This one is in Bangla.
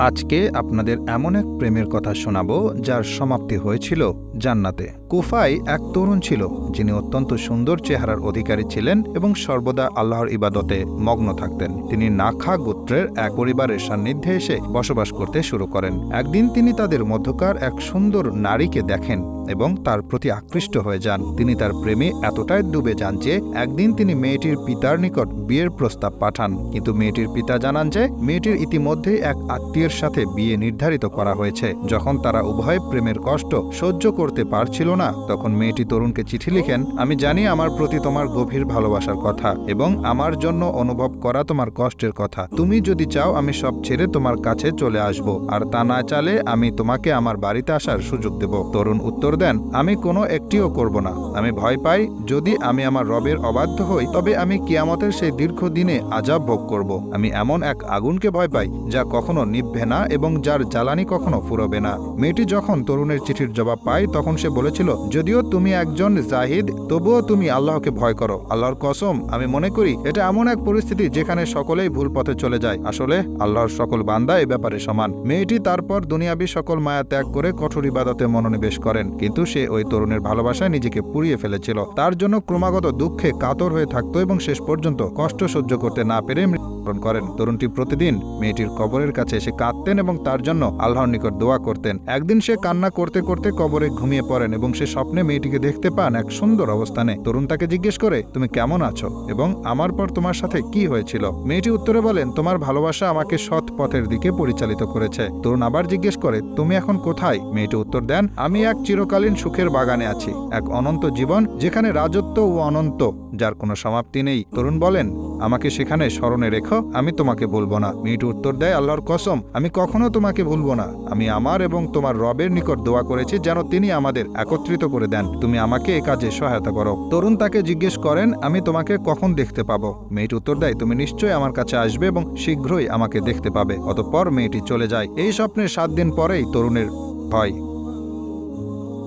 আজকে আপনাদের এমন এক প্রেমের কথা শোনাবো যার সমাপ্তি হয়েছিল জান্নাতে। কুফায় এক তরুণ ছিল যিনি অত্যন্ত সুন্দর চেহারার অধিকারী ছিলেন এবং সর্বদা আল্লাহর ইবাদতে মগ্ন থাকতেন। তিনি নাখা গোত্রের এক পরিবারের সান্নিধ্যে এসে বসবাস করতে শুরু করেন। একদিন তিনি তাদের মধ্যকার এক সুন্দর নারীকে দেখেন এবং তার প্রতি আকৃষ্ট হয়ে যান। তিনি তার প্রেমে এতটাই ডুবে যান যে একদিন তিনি মেয়েটির পিতার নিকট বিয়ের প্রস্তাব পাঠান, কিন্তু মেয়েটির পিতা জানান যে মেয়েটির ইতিমধ্যেই এক আত্মীয়ের সাথে বিয়ে নির্ধারিত করা হয়েছে। যখন তারা উভয় প্রেমের কষ্ট সহ্য করতে পারছিল না, তখন মেয়েটি তরুণকে চিঠি লিখেন, আমি জানি আমার প্রতি তোমার গভীর ভালোবাসার কথা এবং আমার জন্য অনুভব করা তোমার কষ্টের কথা। তুমি যদি চাও আমি সব ছেড়ে তোমার কাছে চলে আসব, আর তা না চালে আমি তোমাকে আমার বাড়িতে আসার সুযোগ দেব। তরুণ উত্তর দেন, আমি কোনো একটিও করব না। আমি ভয় পাই যদি আমি আমার রবের অবাধ্য হই তবে আমি কিয়ামতের সেই দীর্ঘ দিনে আযাব ভোগ করব। আমি এমন এক আগুনকে ভয় পাই যা কখনো নিভবে না এবং যার জ্বালানি কখনো ফুরবে না। মেয়েটি যখন তরুণের চিঠির জবাব পায় তখন সে বলেছিল, যদিও তুমি একজন জাহিদ তবুও তুমি আল্লাহকে ভয় করো। আল্লাহর কসম, আমি মনে করি এটা এমন এক পরিস্থিতি যেখানে সকলেই ভুল পথে চলে যায়। আসলে আল্লাহর সকল বান্দা এ ব্যাপারে সমান। মেয়েটি তারপর দুনিয়াবী সকল মায়া ত্যাগ করে কঠোর ইবাদতে মনোনিবেশ করেন, কিন্তু সে ওই তরুণের ভালোবাসায় নিজেকে পুড়িয়ে ফেলেছিল। তার জন্য ক্রমাগত দুঃখে কাতর হয়ে থাকত এবং শেষ পর্যন্ত কষ্ট সহ্য করতে না পেরে মৃত্যুবরণ করেন। তরুণটি প্রতিদিন মেয়েটির কবরের কাছে এসে কাঁদতেন এবং তার জন্য আল্লাহর নিকট দোয়া করতেন। একদিন সে কান্না করতে করতে কবরে ঘুমিয়ে পড়েন এবং সে স্বপ্নে মেয়েটিকে দেখতে পান এক সুন্দর অবস্থানে। তরুণ তাকে জিজ্ঞেস করে, তুমি কেমন আছো এবং আমার পর তোমার সাথে কি হয়েছিল? মেয়েটি উত্তরে বলেন, তোমার ভালোবাসা আমাকে সৎ পথের দিকে পরিচালিত করেছে। তরুণ আবার জিজ্ঞেস করে, তুমি এখন কোথায়? মেয়েটি উত্তর দেন, আমি এক চিরকালীন সুখের বাগানে আছি, এক অনন্ত জীবন যেখানে রাজত্ব ও অনন্ত, যার কোনো সমাপ্তি নেই। তরুণ বলেন, আমাকে সেখানে স্মরণে রেখো, আমি তোমাকে ভুলব না। মেয়েটি উত্তর দেয়, আল্লাহর কসম, আমি কখনো তোমাকে ভুলব না। আমি আমার এবং তোমার রবের নিকট দোয়া করেছি যেন তিনি আমাদের একত্রিত করে দেন। তুমি আমাকে এ কাজে সহায়তা করো। তরুণ তাকে জিজ্ঞেস করেন, আমি তোমাকে কখন দেখতে পাবো? মেয়েটি উত্তর দেয়, তুমি নিশ্চয়ই আমার কাছে আসবে এবং শীঘ্রই আমাকে দেখতে পাবে। অতঃপর মেয়েটি চলে যায়। এই স্বপ্নের 7 দিন পরেই তরুণের হয়।